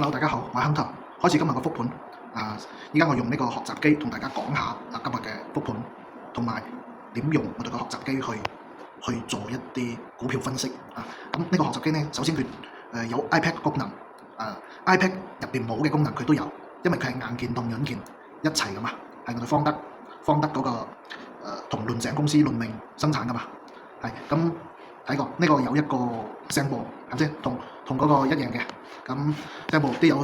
Hello，大家好，我係 Hunter。開始今日嘅復盤。依家我用呢個學習機同大家講下今日嘅復盤，同埋點用我哋個學習機去做一啲股票分析。咁呢個學習機呢，首先佢有 iPad 功能。iPad 入邊冇嘅功能佢都有，因為佢係硬件同軟件一齊噶嘛，係我哋方德嗰個同輪井公司輪命生產噶嘛。係咁睇過呢個有一個聲波，係咪先？同嗰個一樣嘅。咁聲波都有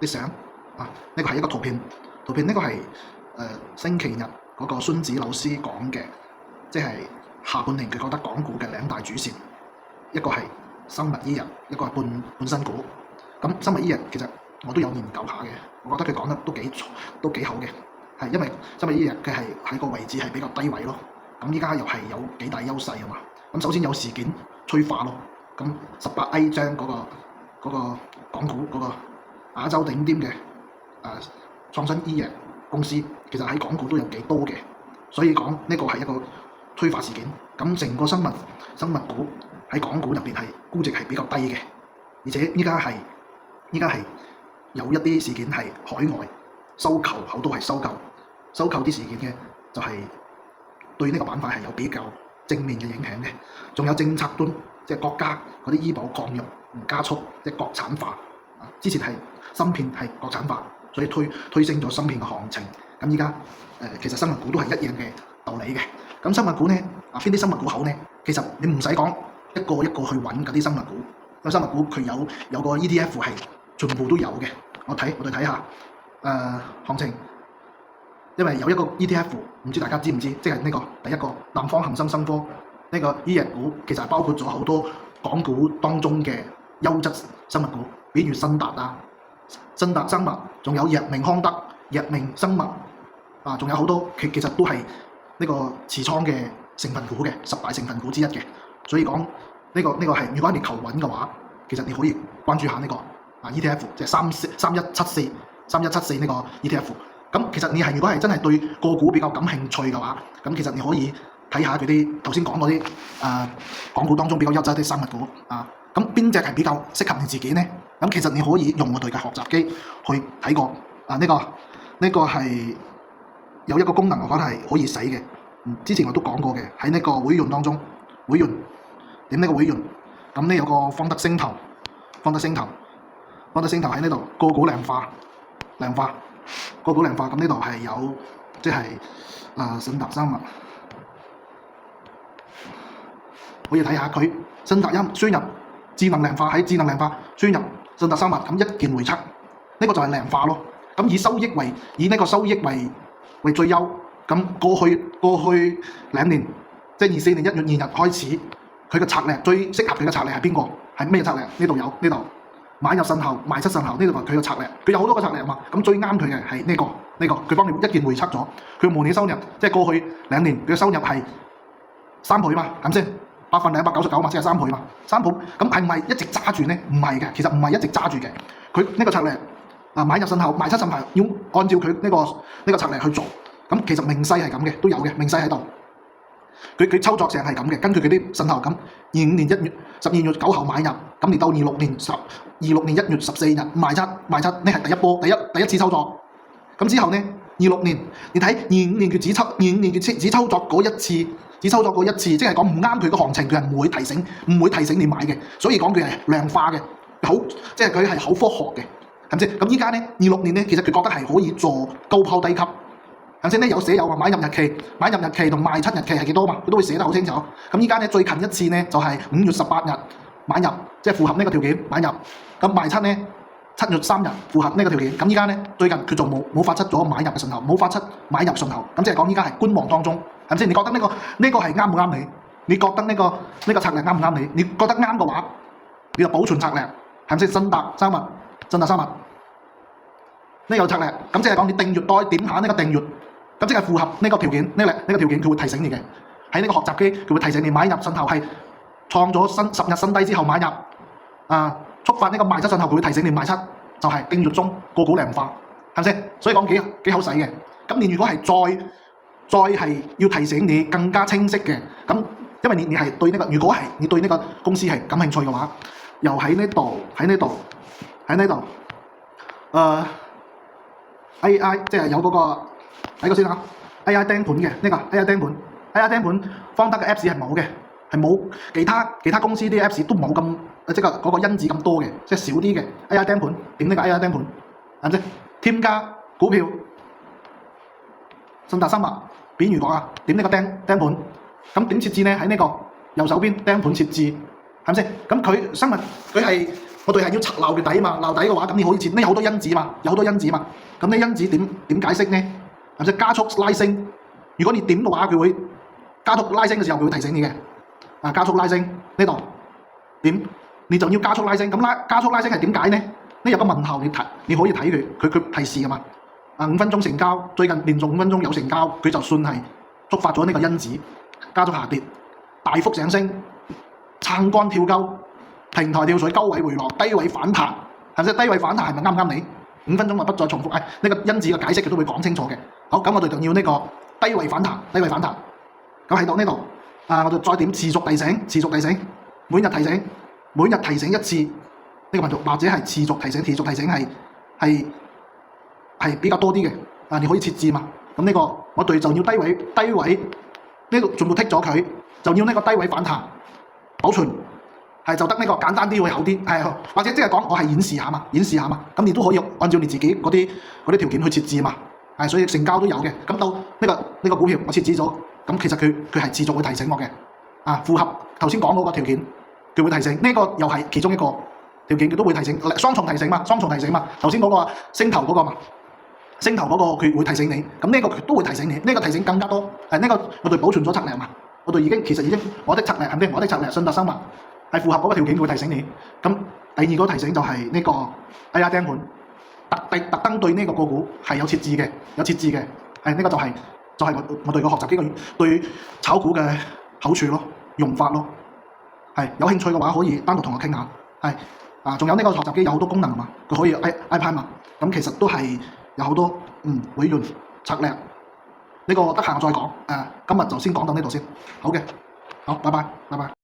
啲相呢個係一個圖片呢個係星期日嗰個孫子老師講嘅，即係下半年佢覺得港股嘅兩大主線，一個係生物醫藥，一個係半新股。咁生物醫藥其實我都有研究下嘅，我覺得佢講得都幾好嘅，係因為生物醫藥佢係喺個位置係比較低位咯。咁依家又係有幾大優勢啊嘛。咁首先有事件催化咯。咁18A 將嗰個港股嗰個亞洲頂尖嘅創新醫藥公司，其實喺港股都有幾多嘅，所以講呢個係一個催化事件。咁成個生物股喺港股入邊係估值係比較低嘅，而且依家係有一啲事件係海外收購，好多係收購啲事件嘅，就係對呢個板塊係有比較正面嘅影響嘅。仲有政策端，即係國家嗰啲醫保擴容唔加速，即係國產化。之前係芯片係國產化，所以推升咗芯片嘅行情。咁依家其實生物股都係一樣嘅道理嘅。咁生物股呢，邊啲生物股好呢？其實你唔使講一個一個去揾嗰啲生物股，因為生物股佢有個 ETF 係全部都有嘅。我哋睇下行情，因為有一個 ETF， 唔知大家知唔知？即係呢個第一個南方恒生生科呢個醫藥股，其實係包括咗好多港股當中嘅優質生物股，比如新達生物，仲有藥明康德、藥明生物仲有好多，其實都係呢個持倉嘅成分股嘅10大成分股之一嘅。所以講呢個係，如果你求穩嘅話，其實你可以關注下呢個ETF， 即係3174呢個 ETF。咁其實你係如果係真係對個股比較感興趣嘅話，咁其實你可以睇下佢啲頭先講嗰啲港股當中比較優質啲生物股咁邊隻係比較適合你自己呢？咁其實你可以用我哋嘅學習機去睇過呢個係有一個功能，我覺得係可以使嘅。之前我都講過嘅，喺呢個會員當中，會員點呢個會員，咁呢有個方德星頭喺呢度個股量化，個股量化。咁呢度係有即係信達生物，可以睇下佢信達輸入智能量化，喺智能量化輸入信達生物，咁一鍵回測，呢個就係量化咯。咁以呢個收益為最優。咁過去2年，即係24年1月2日開始，佢嘅策略最適合佢嘅策略係邊個？係咩策略？呢度買入慎後，賣出慎後，呢度係佢嘅策略。佢有好多個策略嘛。咁最啱佢嘅係呢個，佢幫你一鍵回測咗佢嘅模擬收入，即係過去2年佢嘅收入係3倍嘛，係咪先？199%嘛，即係3倍嘛，3倍。咁係唔係一直揸住呢？唔係嘅，其實唔係一直揸住嘅。佢呢個策略買入慎後，賣出慎後，要按照佢呢個策略去做。咁其實命勢係咁嘅，都有嘅，命勢喺度。佢操作成係咁嘅，根據佢啲慎後咁，25年12月9號買入，咁嚟到26年1月14日賣出，呢係第一波，第一次操作。咁之後呢，26年，你睇25年佢只操作過一次，即係講唔啱佢個行情，佢係唔會提醒你買嘅。所以講佢係量化嘅，即係佢係好科學嘅，係咪先？咁依家呢26年呢，其實佢覺得係可以做高拋低吸。頭先咧有寫有話買入日期同賣出日期係幾多嘛？佢都會寫得好清楚。咁依家咧最近一次咧就係5月18日買入，即係符合呢個條件買入。咁賣出咧7月3日符合呢個條件。咁依家咧最近佢就冇發出咗買入嘅信號，冇發出買入信號。咁即係講依家係觀望當中，係咪先？你覺得呢個係啱唔啱你？你覺得呢個策略啱唔啱你？你覺得啱嘅話，你就保存策略，係咪先？信達生物呢個策略。咁即係講你訂閱再點下呢個訂閱。咁即係符合呢個條件，呢個條件佢會提醒你嘅。喺呢個學習機佢會提醒你買入慎後係創咗10日新低之後買入，觸發呢個賣出慎後佢會提醒你賣出，就係訂閱中個股量化，係咪先？所以講幾好使嘅。咁你如果係再係要提醒你更加清晰嘅，咁因為你係對呢個，如果係你對呢個公司係感興趣嘅話，又喺呢度喺呢度，AI 即係有嗰個睇個先啊 ，AI 釘盤嘅呢個 AI 釘盤，AI 釘盤方德嘅 Apps 係冇嘅，係冇其他公司啲 Apps 都冇咁即係嗰個因子咁多嘅，即係少啲嘅 AI 釘盤。點呢個 AI 釘盤？係咪先？添加股票，信達生物，扁魚角啊，點呢個釘盤？咁點設置呢？喺呢個右手邊釘盤設置，係咪先？咁佢生物佢係我哋係要拆漏嘅底嘛，漏底嘅話，咁你可以設呢好多因子嘛，有好多因子嘛。咁呢因子點解釋呢？係咪先？加速拉升，如果你點嘅話，佢會加速拉升嘅時候，佢會提醒你嘅。加速拉升呢度點？你就要加速拉升。咁加速拉升係點解呢？呢有個問候，你可以睇佢提示㗎嘛。5分鐘成交，最近連續5分鐘有成交，佢就算係觸發咗呢個因子，加速下跌，大幅上升，撐杆跳鳩，平台跳水，高位回落，低位反彈，係咪先？低位反彈係咪啱唔啱你？5分鐘就不再重複。呢個因子嘅解釋佢都會講清楚嘅。好，咁我哋就要呢個低位反彈，低位反彈。咁喺到呢度，我哋再點持續提醒，持續提醒，每日提醒，每日提醒一次呢個頻道，或者係持續提醒，持續提醒係比較多啲嘅。你可以設置嘛。咁呢個我哋就要低位呢度全部剔咗佢，就要呢個低位反彈保存，係就得呢個簡單啲會好啲，或者即係講我係演示下嘛，咁你都可以按照你自己嗰啲條件去設置嘛，所以成交都有嘅。咁到呢個股票我設置咗，咁其實佢係持續會提醒我嘅，符合頭先講嗰個條件，佢會提醒。呢個又係其中一個條件，佢都會提醒，雙重提醒嘛，頭先嗰個升頭嗰個嘛。升頭嗰個佢會提醒你，咁呢個佢都會提醒你，呢個提醒更加多。呢個我哋保存咗策略嘛，我哋其實已經我的策略係咪？我的策略信達生物係符合嗰個條件，佢會提醒你。咁第二個提醒就係呢個 AI 釘盤，特登對呢個股係有設置嘅，呢個就係我哋個學習機構對炒股嘅好處咯，用法咯。有興趣嘅話可以單獨同我傾下。仲有呢個學習機有好多功能嘛，佢可以 iPad 嘛，咁其實都係。有好多會員策略，呢個得閒我再講。今日就先講到呢度先。好嘅，好，拜拜。